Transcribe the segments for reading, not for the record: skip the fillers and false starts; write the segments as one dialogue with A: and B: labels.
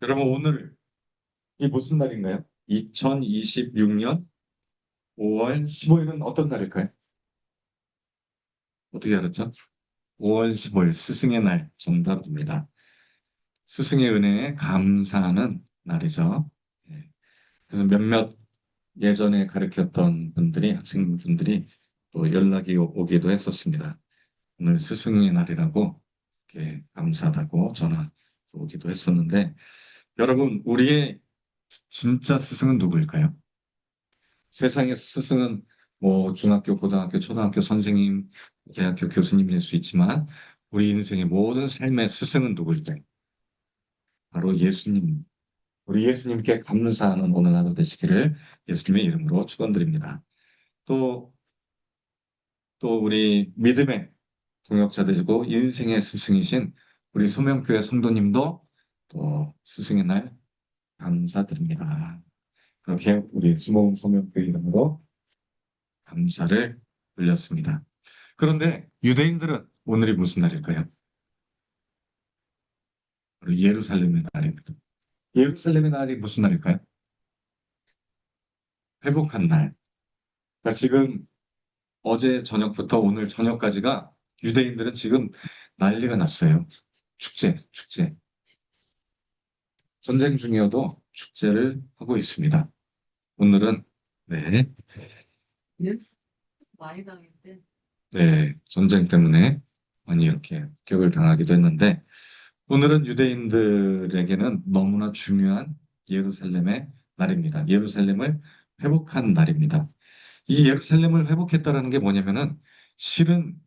A: 여러분, 오늘 이 무슨 날인가요? 2026년 5월 15일은 어떤 날일까요? 어떻게 알았죠? 5월 15일 스승의 날 정답입니다. 스승의 은혜에 감사하는 날이죠. 예. 그래서 몇몇 예전에 가르쳤던 분들이, 학생분들이 또 연락이 오기도 했었습니다. 오늘 스승의 날이라고 이렇게 감사하다고 전화 오기도 했었는데, 여러분, 우리의 진짜 스승은 누구일까요? 세상의 스승은 뭐 중학교, 고등학교, 초등학교 선생님, 대학교 교수님일 수 있지만 우리 인생의 모든 삶의 스승은 누구일까요? 바로 예수님. 우리 예수님께 감사하는 오늘 하루 되시기를 예수님의 이름으로 축원드립니다. 또, 또 우리 믿음의 동역자 되시고 인생의 스승이신 우리 소명교회 성도님도 또 스승의 날 감사드립니다. 그렇게 우리 수목 소명교회 이름으로 감사를 올렸습니다. 그런데 유대인들은 오늘이 무슨 날일까요? 바로 예루살렘의 날입니다. 예루살렘의 날이 무슨 날일까요? 회복한 날. 그러니까 지금 어제 저녁부터 오늘 저녁까지가 유대인들은 지금 난리가 났어요. 축제, 축제. 전쟁 중이어도 축제를 하고 있습니다. 오늘은 네,
B: 예? 많이 당했대.
A: 네, 전쟁 때문에 많이 이렇게 격을 당하기도 했는데 오늘은 유대인들에게는 너무나 중요한 예루살렘의 날입니다. 예루살렘을 회복한 날입니다. 이 예루살렘을 회복했다라는 게 뭐냐면은 실은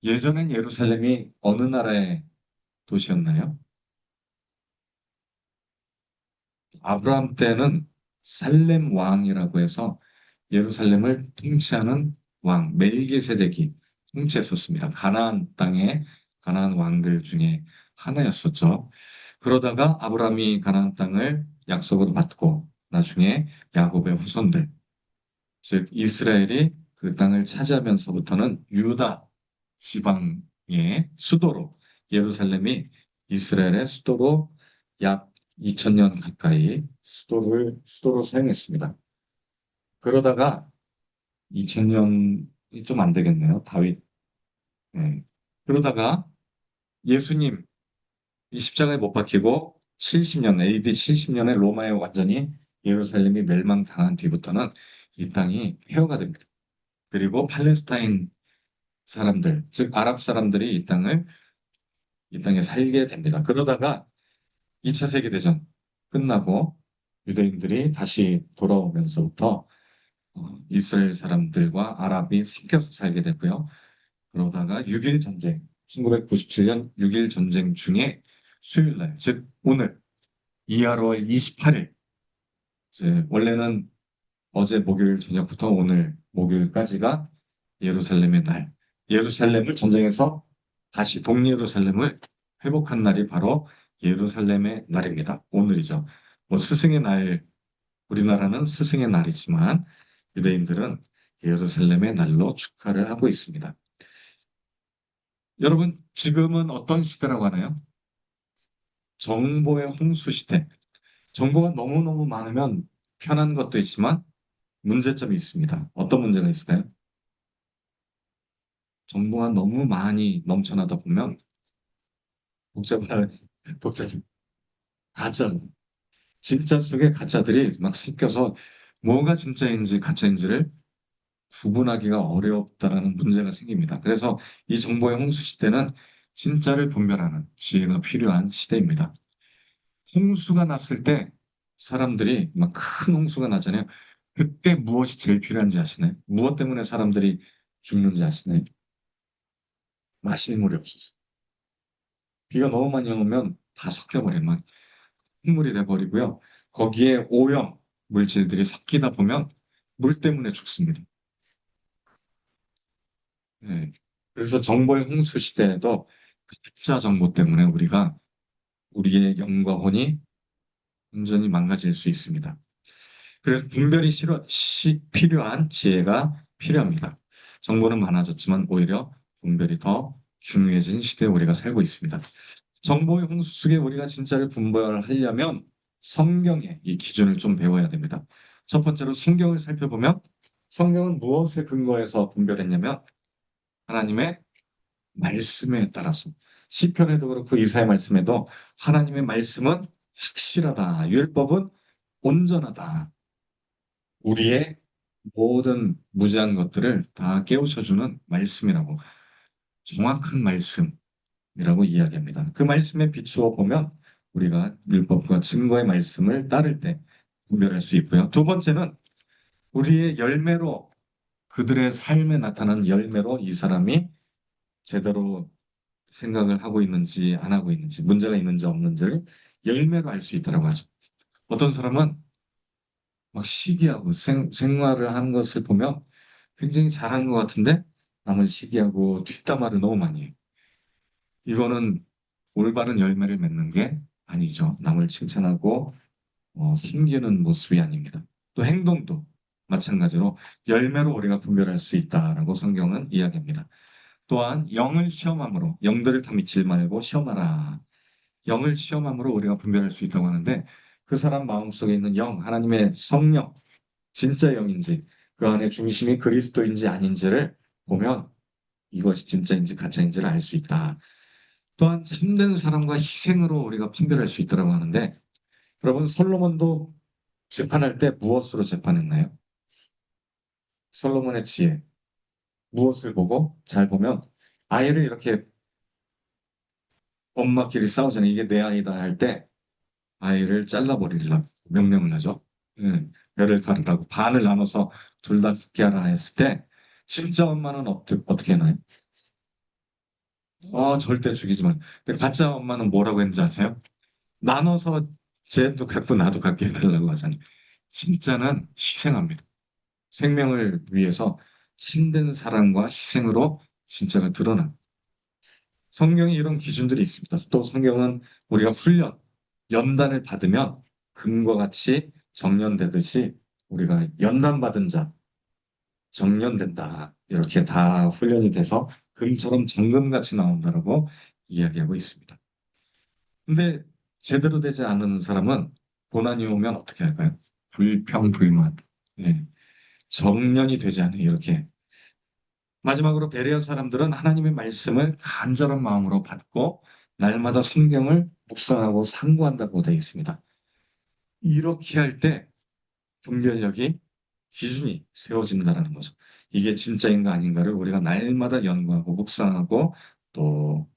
A: 예전엔 예루살렘이 어느 나라의 도시였나요? 아브라함 때는 살렘 왕이라고 해서 예루살렘을 통치하는 왕 멜기세덱이 통치했었습니다. 가나안 땅의 가나안 왕들 중에 하나였었죠. 그러다가 아브라함이 가나안 땅을 약속으로 받고 나중에 야곱의 후손들, 즉 이스라엘이 그 땅을 차지하면서부터는 유다 지방의 수도로 예루살렘이 이스라엘의 수도로 약 2000년 가까이 수도로 사용했습니다. 그러다가 2000년이 좀 안 되겠네요. 다윗. 네. 그러다가 예수님 이 십자가에 못 박히고 70년, AD 70년에 로마에 완전히 예루살렘이 멸망당한 뒤부터는 이 땅이 폐허가 됩니다. 그리고 팔레스타인 사람들, 즉 아랍 사람들이 이 땅에 살게 됩니다. 그러다가 2차 세계대전 끝나고 유대인들이 다시 돌아오면서부터 이스라엘 사람들과 아랍이 섞여서 살게 됐고요. 그러다가 6일 전쟁, 1997년 6일 전쟁 중에 수요일 날, 즉 오늘 2월 28일, 이제 원래는 어제 목요일 저녁부터 오늘 목요일까지가 예루살렘의 날, 예루살렘을 전쟁에서 다시 동예루살렘을 회복한 날이 바로 예루살렘의 날입니다. 오늘이죠. 뭐 스승의 날, 우리나라는 스승의 날이지만 유대인들은 예루살렘의 날로 축하를 하고 있습니다. 여러분, 지금은 어떤 시대라고 하나요? 정보의 홍수 시대. 정보가 너무너무 많으면 편한 것도 있지만 문제점이 있습니다. 어떤 문제가 있을까요? 정보가 너무 많이 넘쳐나다 보면 복잡한, 복잡한, 가짜, 진짜 속에 가짜들이 막 섞여서 뭐가 진짜인지 가짜인지를 구분하기가 어렵다라는 문제가 생깁니다. 그래서 이 정보의 홍수 시대는 진짜를 분별하는 지혜가 필요한 시대입니다. 홍수가 났을 때 사람들이 막 큰 홍수가 나잖아요. 그때 무엇이 제일 필요한지 아시나요? 무엇 때문에 사람들이 죽는지 아시나요? 마실 물이 없어서. 비가 너무 많이 오면 다 섞여버려요. 막 흙물이 돼버리고요. 거기에 오염 물질들이 섞이다 보면 물 때문에 죽습니다. 예. 그래서 정보의 홍수 시대에도 가짜 정보 때문에 우리가 우리의 영과 혼이 완전히 망가질 수 있습니다. 그래서 분별이 필요한 지혜가 필요합니다. 정보는 많아졌지만 오히려 분별이 더 중요해진 시대에 우리가 살고 있습니다. 정보의 홍수 속에 우리가 진짜를 분별하려면 성경의 이 기준을 좀 배워야 됩니다. 첫 번째로 성경을 살펴보면 성경은 무엇에 근거해서 분별했냐면 하나님의 말씀에 따라서 시편에도 그렇고 이사야 말씀에도 하나님의 말씀은 확실하다. 율법은 온전하다. 우리의 모든 무지한 것들을 다 깨우쳐주는 말씀이라고 정확한 말씀이라고 이야기합니다. 그 말씀에 비추어 보면 우리가 율법과 증거의 말씀을 따를 때 분별할 수 있고요. 두 번째는 우리의 열매로 그들의 삶에 나타나는 열매로 이 사람이 제대로 생각을 하고 있는지 안 하고 있는지 문제가 있는지 없는지를 열매로 알 수 있다고 하죠. 어떤 사람은 막 시기하고 생활을 하는 것을 보면 굉장히 잘하는 것 같은데 남을 시기하고 뒷담화를 너무 많이 해요. 이거는 올바른 열매를 맺는 게 아니죠. 남을 칭찬하고 숨기는 모습이 아닙니다. 또 행동도 마찬가지로 열매로 우리가 분별할 수 있다라고 성경은 이야기합니다. 또한 영을 시험함으로 영들을 다 믿지 말고 시험하라. 영을 시험함으로 우리가 분별할 수 있다고 하는데 그 사람 마음속에 있는 영, 하나님의 성령, 진짜 영인지 그 안에 중심이 그리스도인지 아닌지를 보면 이것이 진짜인지 가짜인지를 알 수 있다. 또한 참된 사랑과 희생으로 우리가 판별할 수 있다고 하는데 여러분 솔로몬도 재판할 때 무엇으로 재판했나요? 솔로몬의 지혜 무엇을 보고 잘 보면 아이를 이렇게 엄마끼리 싸우잖아요. 이게 내 아이다 할 때 아이를 잘라버리려고 명령을 하죠. 예, 뼈를 가르라고 반을 나눠서 둘 다 죽게 하라 했을 때 진짜 엄마는 어떻게 하나요? 절대 죽이지 마. 근데 가짜 엄마는 뭐라고 했는지 아세요? 나눠서 쟤도 갖고 나도 갖게 해달라고 하잖아요. 진짜는 희생합니다. 생명을 위해서 참된 사랑과 희생으로 진짜가 드러납니다. 성경에 이런 기준들이 있습니다. 또 성경은 우리가 연단을 받으면 금과 같이 정련되듯이 우리가 연단 받은 자, 정련된다. 이렇게 다 훈련이 돼서 금처럼 정금같이 나온다라고 이야기하고 있습니다. 근데 제대로 되지 않은 사람은 고난이 오면 어떻게 할까요? 불평불만. 네. 정련이 되지 않아요. 이렇게 마지막으로 베레아 사람들은 하나님의 말씀을 간절한 마음으로 받고 날마다 성경을 묵상하고 상고한다고 되어 있습니다. 이렇게 할 때 분별력이 기준이 세워진다는 거죠. 이게 진짜인가 아닌가를 우리가 날마다 연구하고 묵상하고 또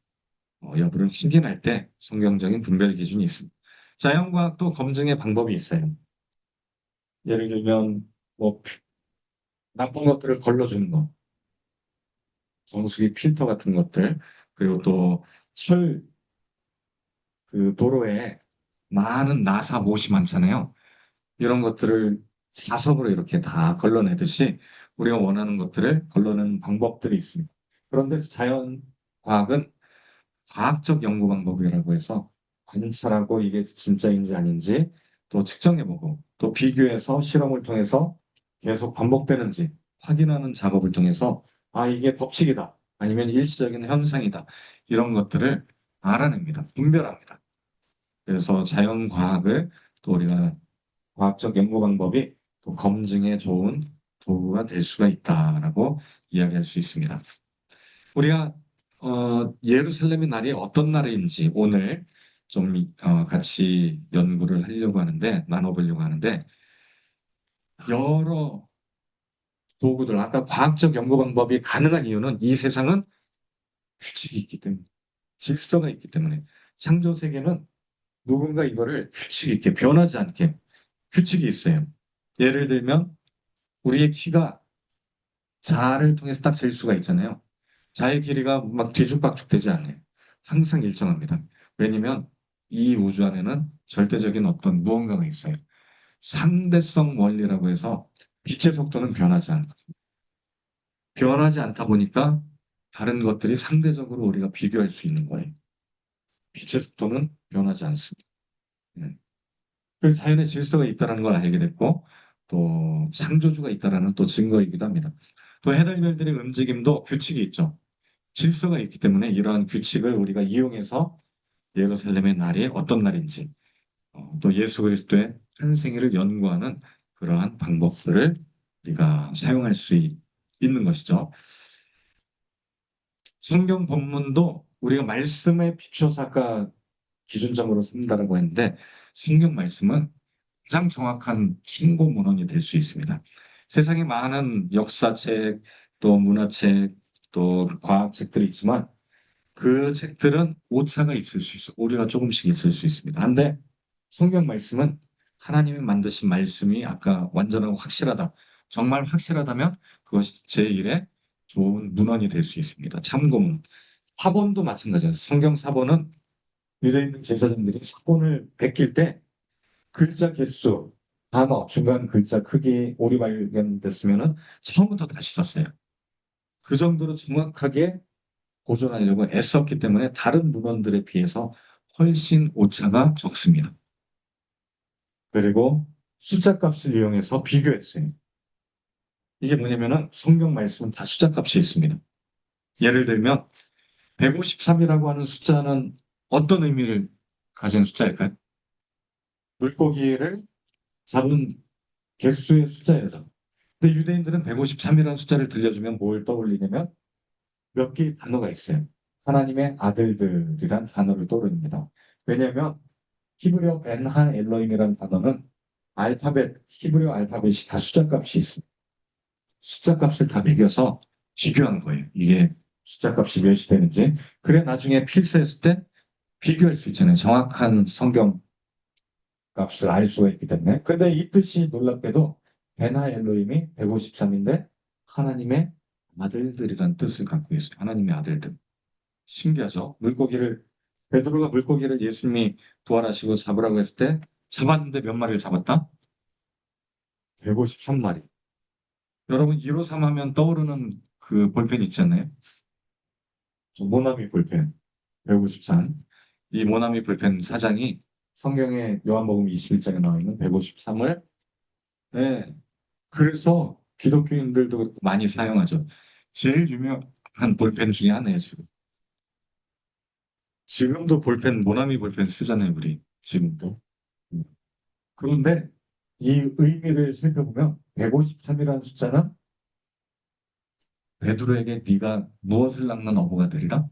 A: 여부를 확인할 때 성경적인 분별 기준이 있습니다. 자연과학도 검증의 방법이 있어요. 예를 들면 뭐 나쁜 것들을 걸러주는 거, 정수기 필터 같은 것들, 그리고 또 철, 그 도로에 많은 나사 못이 많잖아요. 이런 것들을 자석으로 이렇게 다 걸러내듯이 우리가 원하는 것들을 걸러내는 방법들이 있습니다. 그런데 자연과학은 과학적 연구 방법이라고 해서 관찰하고 이게 진짜인지 아닌지 또 측정해보고 또 비교해서 실험을 통해서 계속 반복되는지 확인하는 작업을 통해서 이게 법칙이다 아니면 일시적인 현상이다 이런 것들을 알아냅니다. 분별합니다. 그래서 자연과학을 또 우리가 과학적 연구 방법이 또 검증에 좋은 도구가 될 수가 있다라고 이야기할 수 있습니다. 우리가 예루살렘의 날이 어떤 날인지 오늘 좀 같이 연구를 하려고 하는데 나눠보려고 하는데 여러 도구들 아까 과학적 연구 방법이 가능한 이유는 이 세상은 규칙이 있기 때문에 질서가 있기 때문에 창조 세계는 누군가 이거를 규칙 있게 변하지 않게 규칙이 있어요. 예를 들면 우리의 키가 자를 통해서 딱 잴 수가 있잖아요. 자의 길이가 막 뒤죽박죽 되지 않아요. 항상 일정합니다. 왜냐면 이 우주 안에는 절대적인 어떤 무언가가 있어요. 상대성 원리라고 해서 빛의 속도는 변하지 않거든요. 변하지 않다 보니까 다른 것들이 상대적으로 우리가 비교할 수 있는 거예요. 빛의 속도는 변하지 않습니다. 네. 그 자연의 질서가 있다는 걸 알게 됐고 또 창조주가 있다는 또 증거이기도 합니다. 또 해달별들의 움직임도 규칙이 있죠. 질서가 있기 때문에 이러한 규칙을 우리가 이용해서 예루살렘의 날이 어떤 날인지, 또 예수 그리스도의 탄생일을 연구하는 그러한 방법들을 우리가 사용할 수 있는 것이죠. 성경 본문도 우리가 말씀에 비춰서 아까 기준점으로 삼는다라고 했는데 성경 말씀은 가장 정확한 참고 문헌이 될 수 있습니다. 세상에 많은 역사책, 또 문화책, 또 과학책들이 있지만 그 책들은 오차가 있을 수 있어. 오류가 조금씩 있을 수 있습니다. 한데 성경 말씀은 하나님이 만드신 말씀이 아까 완전하고 확실하다. 정말 확실하다면 그것이 제1의 좋은 문헌이 될 수 있습니다. 참고문. 사본도 마찬가지예요. 성경 사본은 유대인 제사장들이 사본을 베낄 때 글자 개수, 단어, 중간 글자 크기, 오류 발견됐으면은 처음부터 다시 썼어요. 그 정도로 정확하게 보존하려고 애썼기 때문에 다른 문헌들에 비해서 훨씬 오차가 적습니다. 그리고 숫자 값을 이용해서 비교했어요. 이게 뭐냐면은 성경 말씀은 다 숫자 값이 있습니다. 예를 들면 153이라고 하는 숫자는 어떤 의미를 가진 숫자일까요? 물고기를 잡은 개수의 숫자예요. 근데 유대인들은 153이라는 숫자를 들려주면 뭘 떠올리냐면 몇 개의 단어가 있어요. 하나님의 아들들이란 단어를 떠올립니다. 왜냐하면 히브리어 벤하 엘로임이라는 단어는 히브리어 알파벳이 다 숫자 값이 있습니다. 숫자 값을 다 매겨서 비교한 거예요. 이게 숫자 값이 몇이 되는지. 그래 나중에 필사했을 때 비교할 수 있잖아요. 정확한 성경 값을 알 수가 있기 때문에. 근데 이 뜻이 놀랍게도 베나 엘로힘이 153인데 하나님의 아들들이라는 뜻을 갖고 있어요. 하나님의 아들들. 신기하죠? 베드로가 물고기를 예수님이 부활하시고 잡으라고 했을 때 잡았는데 몇 마리를 잡았다? 153마리. 여러분 153 하면 떠오르는 그 볼펜 있잖아요. 저 모나미 볼펜 153. 이 모나미 볼펜 사장이 성경의 요한복음 21장에 나와 있는 153을 네, 그래서 기독교인들도 그렇고 많이 사용하죠. 제일 유명한 볼펜 중에 하나예요, 지금. 지금도 볼펜, 모나미 볼펜 쓰잖아요, 우리. 지금도. 그런데 이 의미를 살펴보면 153이라는 숫자는 베드로에게 네가 무엇을 낚는 어부가 되리라?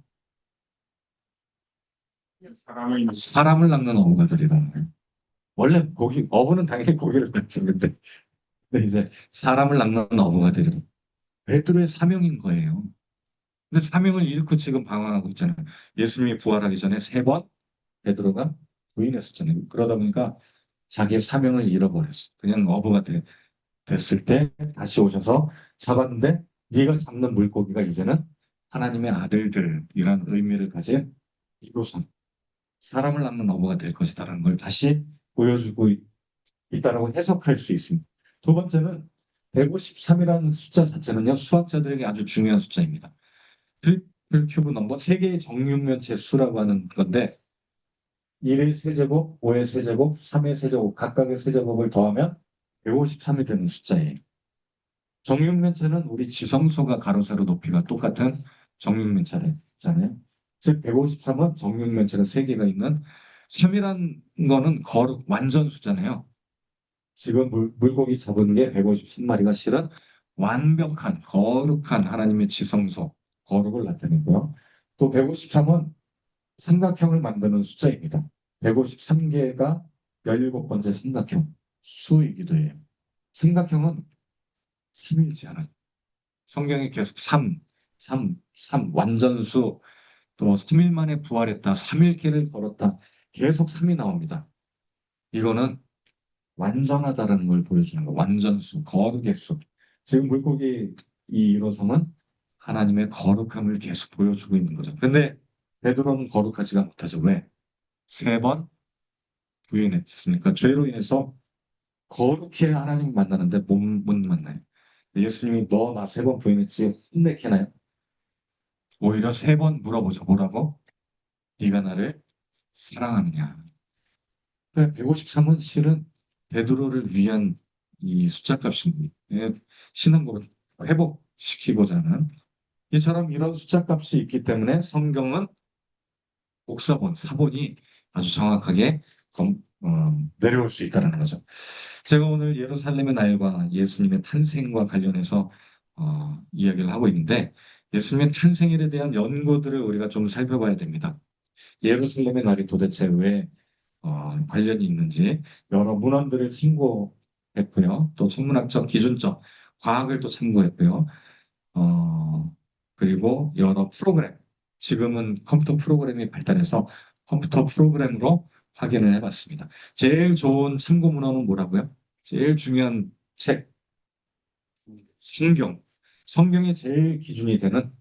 A: 사람을 낚는 어부가 되리라. 원래 어부는 당연히 고기를 낚는데 근데 이제 사람을 낚는 어부가 되리라. 베드로의 사명인 거예요. 근데 사명을 잃고 지금 방황하고 있잖아요. 예수님이 부활하기 전에 3번 베드로가 부인했었잖아요. 그러다 보니까 자기의 사명을 잃어버렸어. 그냥 됐을 때 다시 오셔서 잡았는데 네가 잡는 물고기가 이제는 하나님의 아들들이란 의미를 가진 이로써 사람을 낳는 어부가 될 것이다라는 걸 다시 보여주고 있다라고 해석할 수 있습니다. 두 번째는 153이라는 숫자 자체는요 수학자들에게 아주 중요한 숫자입니다. 트리플 큐브 넘버 세 개의 정육면체 수라고 하는 건데 1의 세제곱, 5의 세제곱, 3의 세제곱 각각의 세제곱을 더하면 153이 되는 숫자예요. 정육면체는 우리 지성소가 가로 세로 높이가 똑같은 정육면체잖아요. 즉 153은 정육면체가 3개가 있는 3이란 거는 거룩 완전 수잖아요. 지금 물고기 잡은 게 153마리가 실은 완벽한 거룩한 하나님의 지성소 거룩을 나타내고요. 또 153은 삼각형을 만드는 숫자입니다. 153개가 17번째 삼각형 수이기도 해요. 삼각형은 3일지 않아요. 성경에 계속 3 완전수 또 3일 만에 부활했다. 3일 길을 걸었다. 계속 3이 나옵니다. 이거는 완전하다라는 걸 보여주는 거. 완전수, 거룩의 수. 지금 물고기 이 일호성은 하나님의 거룩함을 계속 보여주고 있는 거죠. 근데 베드로는 거룩하지가 못하죠. 왜? 3번 부인했으니까 죄로 인해서 거룩해야 하나님 만나는데 못 만나요. 예수님이 너 나 3번 부인했지 혼내키나요? 오히려 3번 물어보죠. 뭐라고? 네가 나를 사랑하느냐? 153은 실은 베드로를 위한 이 숫자 값입니다. 예, 신앙고를 회복시키고자 하는 이처럼 이런 숫자 값이 있기 때문에 성경은 복사본, 사본이 아주 정확하게 내려올 수 있다는 거죠. 제가 오늘 예루살렘의 날과 예수님의 탄생과 관련해서 이야기를 하고 있는데 예수님의 탄생일에 대한 연구들을 우리가 좀 살펴봐야 됩니다. 예루살렘의 날이 도대체 왜 관련이 있는지 여러 문헌들을 참고했고요. 또 천문학적, 기준적, 과학을 또 참고했고요. 그리고 여러 프로그램, 지금은 컴퓨터 프로그램이 발달해서 컴퓨터 프로그램으로 확인을 해봤습니다. 제일 좋은 참고 문헌은 뭐라고요? 제일 중요한 책, 성경. 성경이 제일 기준이 되는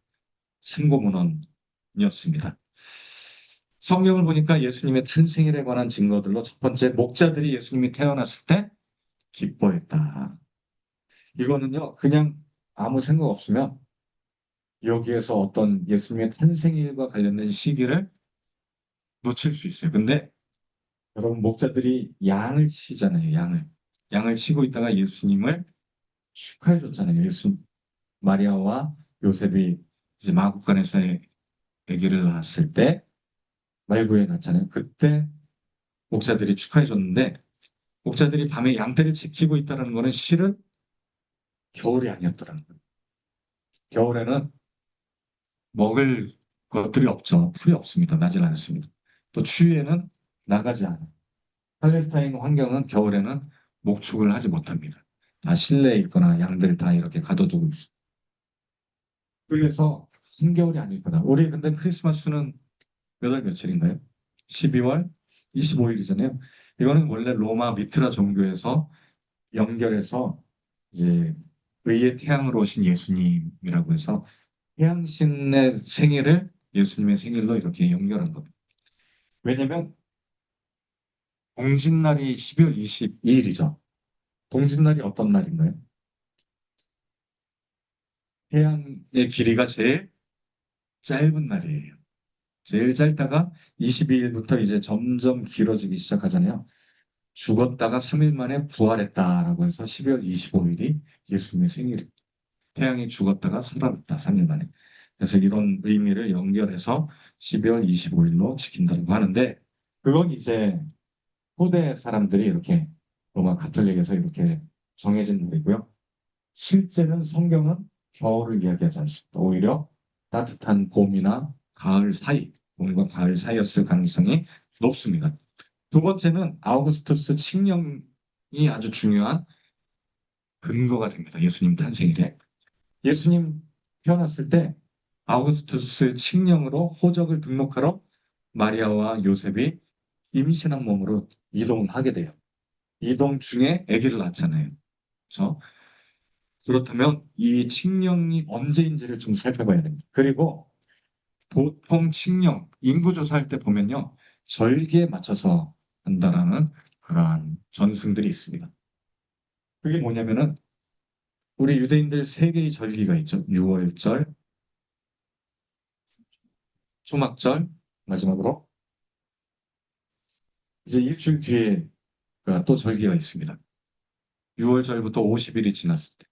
A: 참고 문헌이었습니다. 성경을 보니까 예수님의 탄생일에 관한 증거들로 첫 번째, 목자들이 예수님이 태어났을 때 기뻐했다. 이거는요, 그냥 아무 생각 없으면 여기에서 어떤 예수님의 탄생일과 관련된 시기를 놓칠 수 있어요. 근데 여러분, 목자들이 양을 치잖아요, 양을. 양을 치고 있다가 예수님을 축하해 줬잖아요. 마리아와 요셉이 이제 마구간에서 아기를 낳았을 때 말구에 낳잖아요. 그때 목자들이 축하해 줬는데 목자들이 밤에 양떼를 지키고 있다는 거는 실은 겨울이 아니었더라는 거예요. 겨울에는 먹을 것들이 없죠. 풀이 없습니다. 나질 않습니다. 또 추위에는 나가지 않아요. 팔레스타인 환경은 겨울에는 목축을 하지 못합니다. 다 실내에 있거나 양들 다 이렇게 가둬두고 있어요. 그래서 한겨울이 아닐 거다. 우리 근데 크리스마스는 몇 월 며칠인가요? 12월 25일이잖아요. 이거는 원래 로마 미트라 종교에서 연결해서 이제 의의 태양으로 오신 예수님이라고 해서 태양신의 생일을 예수님의 생일로 이렇게 연결한 겁니다. 왜냐면 동짓날이 12월 22일이죠. 동짓날이 어떤 날인가요? 태양의 길이가 제일 짧은 날이에요. 제일 짧다가 22일부터 이제 점점 길어지기 시작하잖아요. 죽었다가 3일 만에 부활했다라고 해서 12월 25일이 예수님의 생일입니다. 태양이 죽었다가 살아났다, 3일 만에. 그래서 이런 의미를 연결해서 12월 25일로 지킨다고 하는데, 그건 이제 후대 사람들이 이렇게 로마 가톨릭에서 이렇게 정해진 날이고요. 실제는 성경은 겨울을 이야기하지 않습니다. 오히려 따뜻한 봄이나 가을 사이, 봄과 가을 사이였을 가능성이 높습니다. 두 번째는 아우구스투스 칙령이 아주 중요한 근거가 됩니다. 예수님 탄생일에. 예수님 태어났을 때 아우구스투스 칙령으로 호적을 등록하러 마리아와 요셉이 임신한 몸으로 이동을 하게 돼요. 이동 중에 아기를 낳잖아요. 그렇죠? 그렇다면 이 칙령이 언제인지를 좀 살펴봐야 됩니다. 그리고 보통 칙령, 인구조사할 때 보면요. 절기에 맞춰서 한다라는 그러한 전승들이 있습니다. 그게 뭐냐면은 우리 유대인들 세 개의 절기가 있죠. 유월절, 초막절, 마지막으로 이제 일주일 뒤에 또 절기가 있습니다. 6월절부터 50일이 지났을 때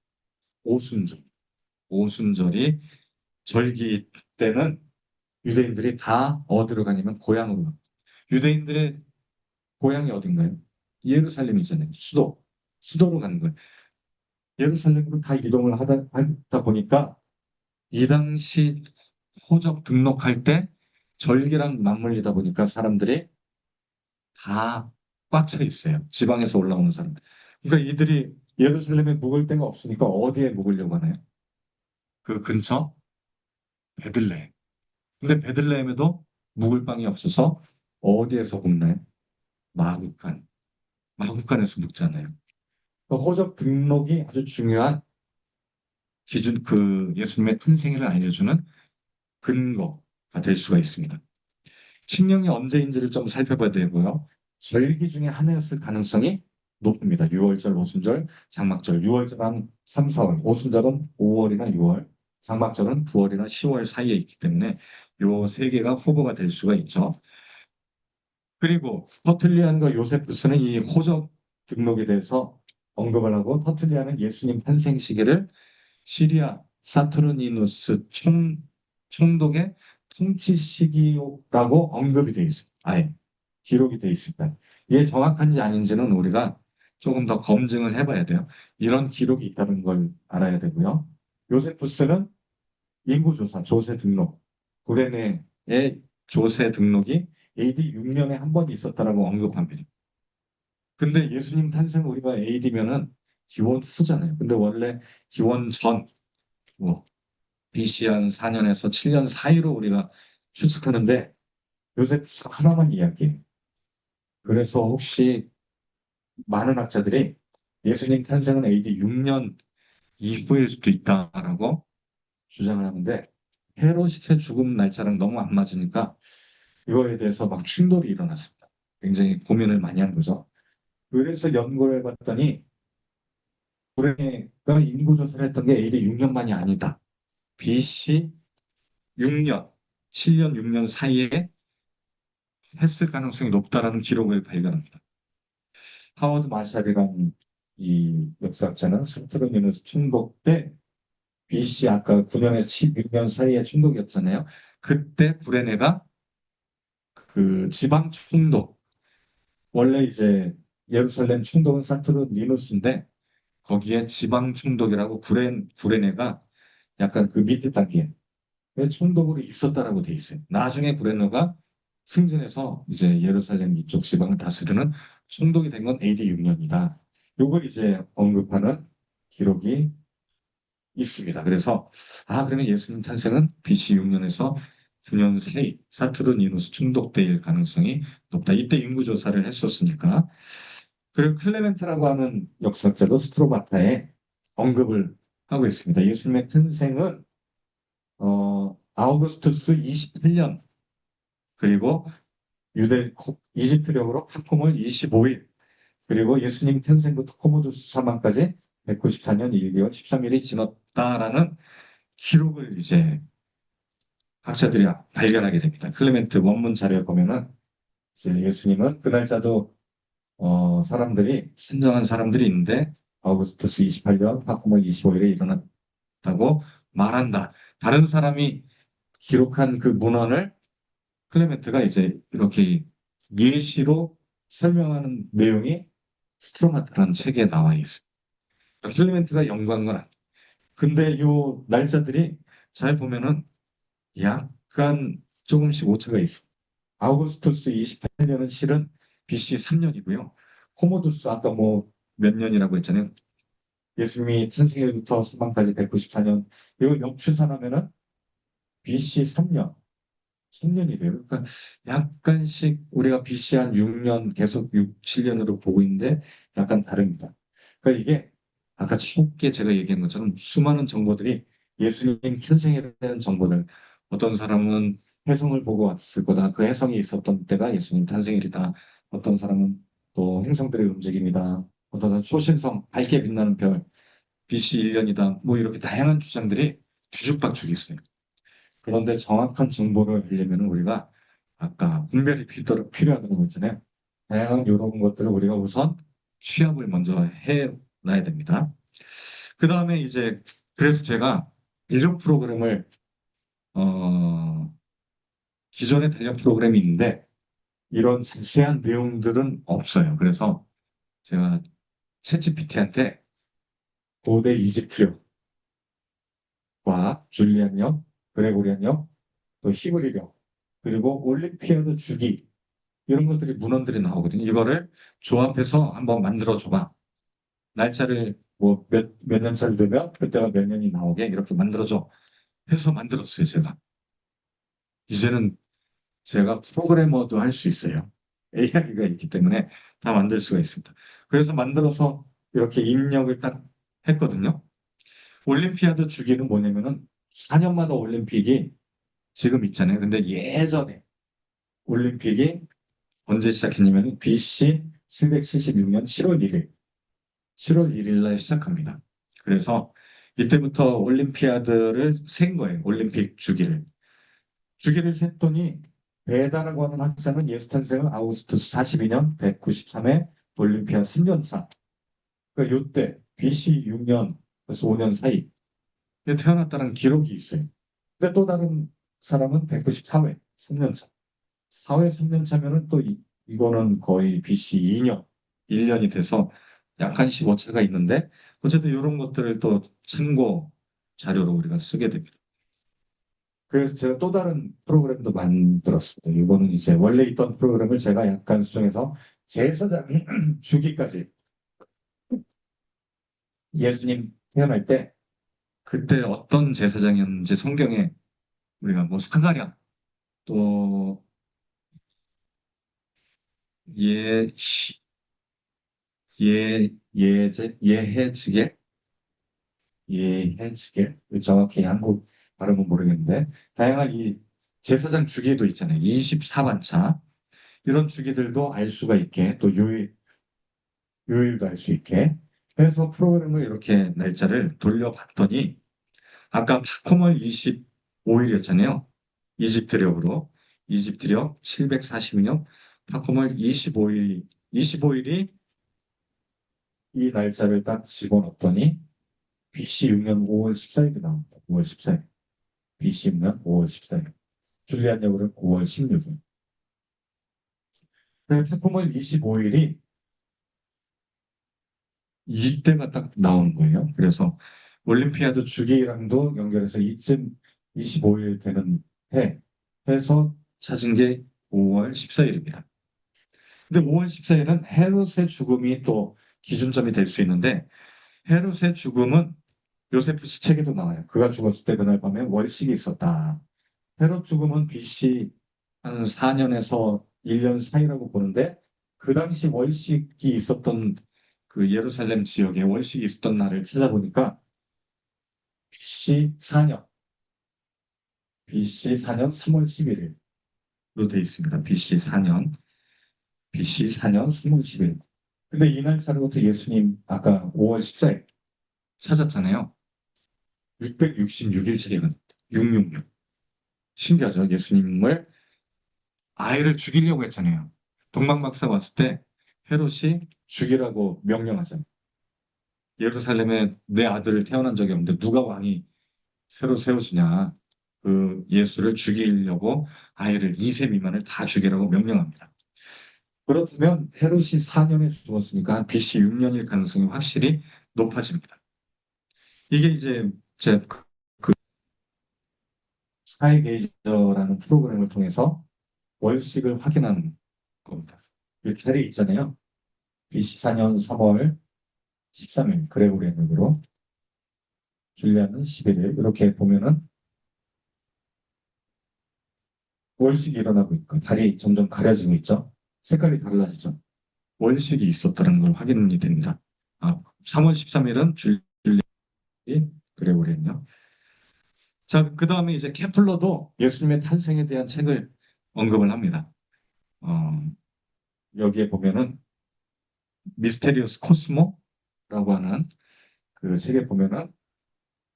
A: 오순절. 오순절이 절기 때는 유대인들이 다 어디로 가냐면 고향으로 갑니다. 유대인들의 고향이 어딘가요? 예루살렘이잖아요. 수도로 가는 거예요. 예루살렘으로 다 이동을 하다 보니까 이 당시 호적 등록할 때 절기랑 맞물리다 보니까 사람들이 다 꽉 차 있어요. 지방에서 올라오는 사람들. 그러니까 이들이 예루살렘에 묵을 데가 없으니까 어디에 묵으려고 하나요? 그 근처 베들레헴. 근데 베들레헴에도 묵을 방이 없어서 어디에서 묵나요? 마구간. 마구간에서 묵잖아요. 그 호적 등록이 아주 중요한 기준, 그 예수님의 탄생일을 알려주는 근거가 될 수가 있습니다. 신령이 언제인지를 좀 살펴봐야 되고요. 절기 중에 하나였을 가능성이 높습니다. 6월절, 오순절, 장막절. 6월절은 한 3, 4월, 오순절은 5월이나 6월, 장막절은 9월이나 10월 사이에 있기 때문에 요 세 개가 후보가 될 수가 있죠. 그리고 터틀리안과 요세푸스는 이 호적 등록에 대해서 언급을 하고 터틀리안은 예수님 탄생 시기를 시리아 사투르니누스 총독의 통치 시기라고 언급이 되어 있어요. 아예 기록이 되어 있습니다. 이게 정확한지 아닌지는 우리가 조금 더 검증을 해봐야 돼요. 이런 기록이 있다는 걸 알아야 되고요. 요세푸스는 인구조사, 조세 등록, 구레네의 조세 등록이 AD 6년에 한 번 있었다라고 언급합니다. 근데 예수님 탄생 우리가 AD면은 기원 후잖아요. 근데 원래 기원 전, 뭐, BC 한 4년에서 7년 사이로 우리가 추측하는데 요세푸스가 하나만 이야기해요. 그래서 혹시 많은 학자들이 예수님 탄생은 AD 6년 이후일 수도 있다라고 주장을 하는데 헤롯의 죽음 날짜랑 너무 안 맞으니까 이거에 대해서 막 충돌이 일어났습니다. 굉장히 고민을 많이 한 거죠. 그래서 연구를 해봤더니 불행가 인구조사를 했던 게 AD 6년만이 아니다. BC 6년, 7년, 6년 사이에 했을 가능성이 높다라는 기록을 발견합니다. 하워드 마샬이라는 이 역사학자는 스트로미누스 충독 때 BC 아까 9년에서 16년 사이에 충독이었잖아요. 그때 구레네가 그 지방 충독 원래 이제 예루살렘 충독은 사투르니누스인데 거기에 지방 충독이라고 구레네가 약간 그 밑에 단계 충독으로 있었다라고 돼 있어요. 나중에 구레네가 승진해서 이제 예루살렘 이쪽 지방을 다스리는 충독이 된 건 AD 6년이다. 요걸 이제 언급하는 기록이 있습니다. 그래서 그러면 예수님 탄생은 BC 6년에서 9년 사이 사투르니누스 충독대일 가능성이 높다. 이때 인구조사를 했었으니까. 그리고 클레멘트라고 하는 역사학자도 스트로바타에 언급을 하고 있습니다. 예수님의 탄생은 아우구스투스 28년 그리고 이집트력으로 팝콤을 25일 그리고 예수님 탄생부터 코모두스 사망까지 194년 1개월 13일이 지났다라는 기록을 이제 학자들이 발견하게 됩니다. 클레멘트 원문 자료에 보면은 이제 예수님은 그 날짜도 사람들이 신정한 사람들이 있는데 아우구스투스 28년 파코모 25일에 일어났다고 말한다. 다른 사람이 기록한 그 문헌을 클레멘트가 이제 이렇게 예시로 설명하는 내용이 스트로마트라는 책에 나와 있어요. 클레멘트가 연구한 건 아니에요. 근데 요 날짜들이 잘 보면은 약간 조금씩 오차가 있어요. 아우구스투스 28년은 실은 BC 3년이고요. 코모두스 아까 뭐 몇 년이라고 했잖아요. 예수님이 탄생일부터 사망까지 194년. 이걸 역추산하면은 BC 3년, 3년이 돼요. 그러니까 약간씩 우리가 BC 한 6년 계속 6, 7년으로 보고 있는데 약간 다릅니다. 그러니까 이게 아까 초기에 제가 얘기한 것처럼 수많은 정보들이 예수님 탄생에 대한 정보들 어떤 사람은 혜성을 보고 왔을 거다. 그 혜성이 있었던 때가 예수님 탄생일이다. 어떤 사람은 또 행성들의 움직임이다. 어떤 사람은 초신성, 밝게 빛나는 별, BC 1년이다. 뭐 이렇게 다양한 주장들이 뒤죽박죽이 있어요. 그런데 정확한 정보를 알려면 우리가 아까 분별이 필요하다고 했잖아요. 다양한 이런 것들을 우리가 우선 취합을 먼저 해놔야 됩니다. 그 다음에 이제 그래서 제가 인력 프로그램을 어, 기존에 달력 프로그램이 있는데 이런 자세한 내용들은 없어요. 그래서 제가 챗GPT한테 고대 이집트력과 줄리안력, 그레고리안력, 또 히브리력, 그리고 올림피아드 주기 이런 것들이 문헌들이 나오거든요. 이거를 조합해서 한번 만들어 줘봐. 날짜를 뭐 몇 년짜리 되면 그때가 몇 년이 나오게 이렇게 만들어줘. 해서 만들었어요, 제가. 이제는 제가 프로그래머도 할 수 있어요. AI가 있기 때문에 다 만들 수가 있습니다. 그래서 만들어서 이렇게 입력을 딱 했거든요. 올림피아드 주기는 뭐냐면은 4년마다 올림픽이 지금 있잖아요. 근데 예전에 올림픽이 언제 시작했냐면 BC 776년 7월 1일, 7월 1일 날 시작합니다. 그래서 이때부터 올림피아드를 센 거예요. 올림픽 주기를. 주기를 셌더니 베다라고 하는 학자는 예수 탄생은 아우구스투스 42년 193회 올림피아 3년차. 그러니까 요때 BC 6년, 그래서 5년 사이 태어났다는 기록이 있어요. 근데 또 다른 사람은 194회, 3년차. 4회 3년차면은 또 이거는 거의 BC 2년, 1년이 돼서 약간씩 오차가 있는데 어쨌든 이런 것들을 또 참고 자료로 우리가 쓰게 됩니다. 그래서 제가 또 다른 프로그램도 만들었습니다. 이거는 이제 원래 있던 프로그램을 제가 약간 수정해서 제사장이 주기까지 예수님 태어날 때 그때 어떤 제사장이었는지 성경에 우리가 뭐 사가랴 또 예, 예해지게 예해지게 정확히 한국 발음은 모르겠는데 다양한 이 제사장 주기도 있잖아요. 24반차 이런 주기들도 알 수가 있게 또 요일도 알 수 있게 해서 프로그램을 이렇게 날짜를 돌려봤더니 아까 파코멀 25일이었잖아요. 이집트력으로 이집트력 742년 파코멀 25일이 이 날짜를 딱 집어넣었더니 BC 6년 5월 14일이 나옵니다. 5월 14일. BC 6년 5월 14일. 줄리안력으로는 5월 16일. 파코멀 25일이 이때가 딱 나오는 거예요. 그래서 올림피아드 주기랑도 연결해서 이쯤 25일 되는 해 해서 찾은 게 5월 14일입니다. 근데 5월 14일은 헤롯의 죽음이 또 기준점이 될 수 있는데 헤롯의 죽음은 요세푸스 책에도 나와요. 그가 죽었을 때 그날 밤에 월식이 있었다. 헤롯 죽음은 BC 한 4년에서 1년 사이라고 보는데 그 당시 월식이 있었던 그 예루살렘 지역에 월식이 있었던 날을 찾아보니까 BC 4년, BC 4년 3월 11일로 돼 있습니다. BC 4년 3월 10일. 근데 이날 차로부터 예수님 아까 5월 14일 찾았잖아요. 666일째가 666. 신기하죠? 예수님을 아이를 죽이려고 했잖아요. 동방박사가 왔을 때 헤롯이 죽이라고 명령하잖아요. 예루살렘에 내 아들을 태어난 적이 없는데 누가 왕이 새로 세워지냐. 그 예수를 죽이려고 아이를 2세 미만을 다 죽이라고 명령합니다. 그렇다면 헤롯이 4년에 죽었으니까 BC 6년일 가능성이 확실히 높아집니다. 이게 이제 제 스카이게이저라는 프로그램을 통해서 월식을 확인하는 겁니다. 이 달이 있잖아요. BC 4년 3월 13일 그레고리안으로 줄리아는 11일 이렇게 보면은 월식이 일어나고 있고 달이 점점 가려지고 있죠. 색깔이 달라지죠. 월식이 있었다는 걸 확인이 됩니다. 3월 13일은 줄리아 그레고리안요. 자, 그 다음에 이제 케플러도 예수님의 탄생에 대한 책을 언급을 합니다. 어, 여기에 보면은 미스테리우스 코스모라고 하는 그 책에 보면은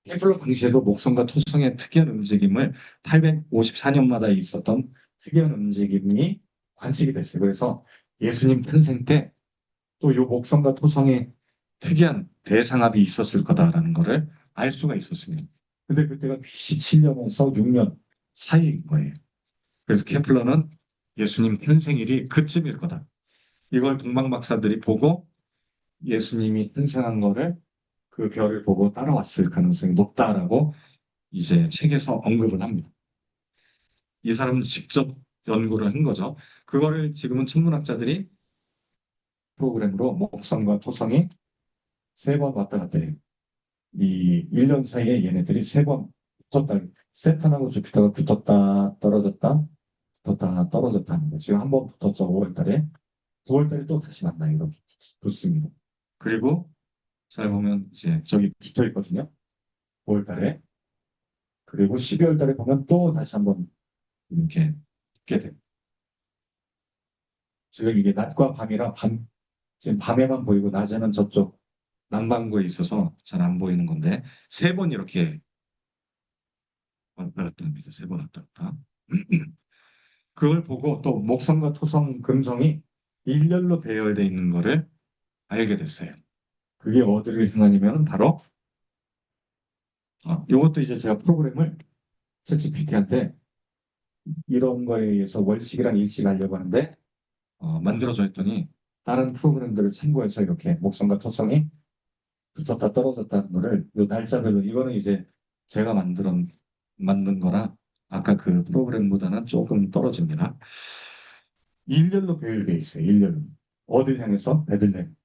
A: 케플러 당시에도 목성과 토성의 특이한 움직임을 854년마다 있었던 특이한 움직임이 관측이 됐어요. 그래서 예수님 탄생 때 또 이 목성과 토성의 특이한 대상합이 있었을 거다라는 것을 알 수가 있었습니다. 근데 그때가 BC 7년에서 6년 사이인 거예요. 그래서 케플러는 예수님 탄생일이 그쯤일 거다. 이걸 동방 박사들이 보고 예수님이 탄생한 거를 그 별을 보고 따라왔을 가능성이 높다라고 이제 책에서 언급을 합니다. 이 사람은 직접 연구를 한 거죠. 그거를 지금은 천문학자들이 프로그램으로 목성과 토성이 3번 왔다 갔다 해요. 이 1년 사이에 얘네들이 3번 붙었다. 세탄하고 주피터가 붙었다 떨어졌다 붙었다 떨어졌다 하는 거예요. 지금 한 번 붙었죠. 5월 달에. 9월 달에 또 다시 만나요. 이렇게 붙습니다. 그리고 잘 보면 이제 저기 붙어 있거든요. 9월 달에. 그리고 12월 달에 보면 또 다시 한번 이렇게 붙게 됩니다. 지금 이게 낮과 밤이라 지금 밤에만 보이고 낮에는 저쪽 남반구에 있어서 잘 안 보이는 건데 3번 이렇게 왔다 갔다 합니다. 3번 왔다 갔다. 그걸 보고 또 목성과 토성, 금성이 일렬로 배열되어 있는 거를 알게 됐어요. 그게 어디를 향하냐면 바로 이것도 이제 제가 프로그램을 챗GPT한테 이런 거에 의해서 월식이랑 일식하려고 하는데 만들어져 했더니 다른 프로그램들을 참고해서 이렇게 목성과 토성이 붙었다 떨어졌다는 거를 요 날짜별로 이거는 이제 제가 만든 거라 아까 그 프로그램보다는 조금 떨어집니다. 일렬로 배열돼 있어요. 일렬로. 어딜 향해서? 베들레헴,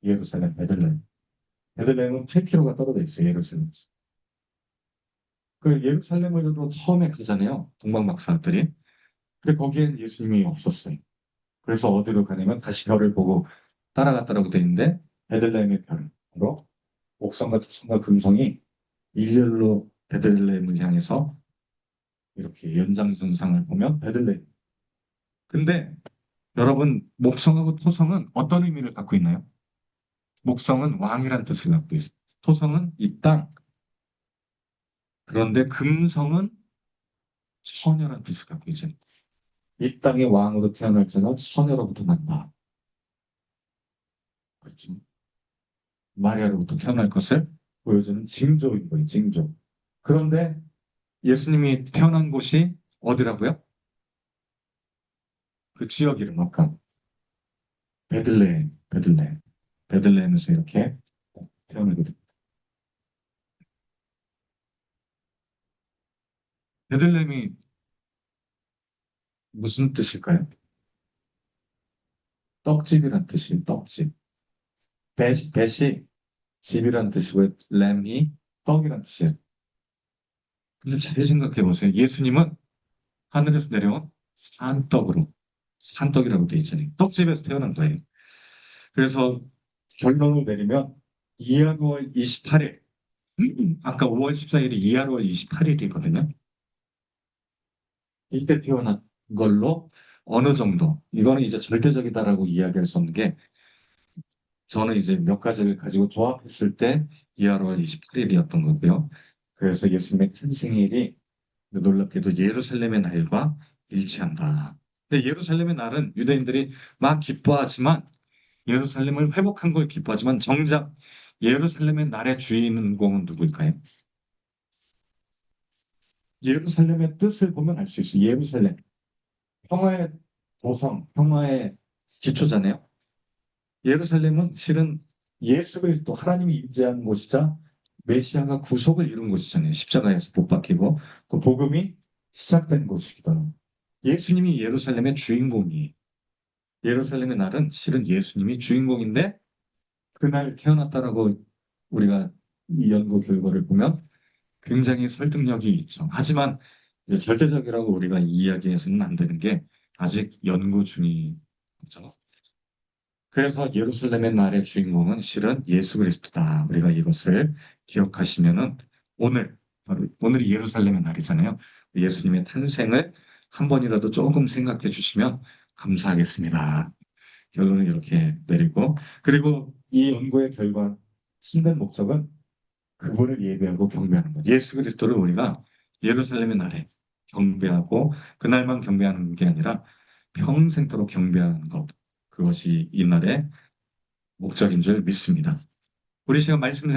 A: 예루살렘, 베들레헴. 베들레헴은 8km가 떨어져 있어요. 예루살렘. 그 예루살렘으로 처음에 가잖아요. 동방박사들이. 근데 거기엔 예수님이 없었어요. 그래서 어디로 가냐면 다시 별을 보고 따라갔다라고 돼 있는데 베들레헴의 별로 옥성과 토성과 금성이 일렬로 베들레헴을 향해서 이렇게 연장선상을 보면 베들레헴. 근데 여러분 목성하고 토성은 어떤 의미를 갖고 있나요? 목성은 왕이란 뜻을 갖고 있어요. 토성은 이 땅. 그런데 금성은 처녀란 뜻을 갖고 있죠. 이 땅의 왕으로 태어날 자는 처녀로부터 난다. 그렇죠. 마리아로부터 태어날 것을 보여주는 징조인 거예요. 징조. 그런데 예수님이 태어난 곳이 어디라고요? 그 지역 이름 아까 베들레헴, 베들레헴, 베들레헴에서 이렇게 태어나거든. 베들레헴이 무슨 뜻일까요? 떡집이란 뜻이에요. 떡집. 벳이 집이란 뜻이고 램이 떡이란 뜻이에요. 근데 잘 생각해 보세요. 예수님은 하늘에서 내려온 산떡으로 산떡이라고 돼 있잖아요. 떡집에서 태어난 거예요. 그래서 결론을 내리면 이하로 5월 28일 아까 5월 14일이 이하로 5월 28일이거든요. 이때 태어난 걸로 어느 정도 이거는 이제 절대적이다라고 이야기할 수 없는 게 저는 이제 몇 가지를 가지고 조합했을 때 이하로 5월 28일이었던 거고요. 그래서 예수님의 탄생일이 놀랍게도 예루살렘의 날과 일치한다. 근데 예루살렘의 날은 유대인들이 막 기뻐하지만 예루살렘을 회복한 걸 기뻐하지만 정작 예루살렘의 날의 주인공은 누구일까요? 예루살렘의 뜻을 보면 알 수 있어요. 예루살렘. 평화의 도성, 평화의 기초잖아요. 예루살렘은 실은 예수 그리스도 하나님이 임재하는 곳이자 메시아가 구속을 이룬 곳이잖아요. 십자가에서 못 박히고 또 복음이 시작된 곳이기도 하고 예수님이 예루살렘의 주인공이에요. 예루살렘의 날은 실은 예수님이 주인공인데 그날 태어났다라고 우리가 이 연구 결과를 보면 굉장히 설득력이 있죠. 하지만 이제 절대적이라고 우리가 이야기해서는 안 되는 게 아직 연구 중이죠. 그래서 예루살렘의 날의 주인공은 실은 예수 그리스도다. 우리가 이것을 기억하시면은 오늘 바로 오늘이 예루살렘의 날이잖아요. 예수님의 탄생을 한 번이라도 조금 생각해 주시면 감사하겠습니다. 결론을 이렇게 내리고 그리고 이 연구의 결과 참된 목적은 그분을 예배하고 경배하는 것. 예수 그리스도를 우리가 예루살렘의 날에 경배하고 그날만 경배하는 게 아니라 평생토록 경배하는 것. 그것이 이 날의 목적인 줄 믿습니다. 우리 시간 말씀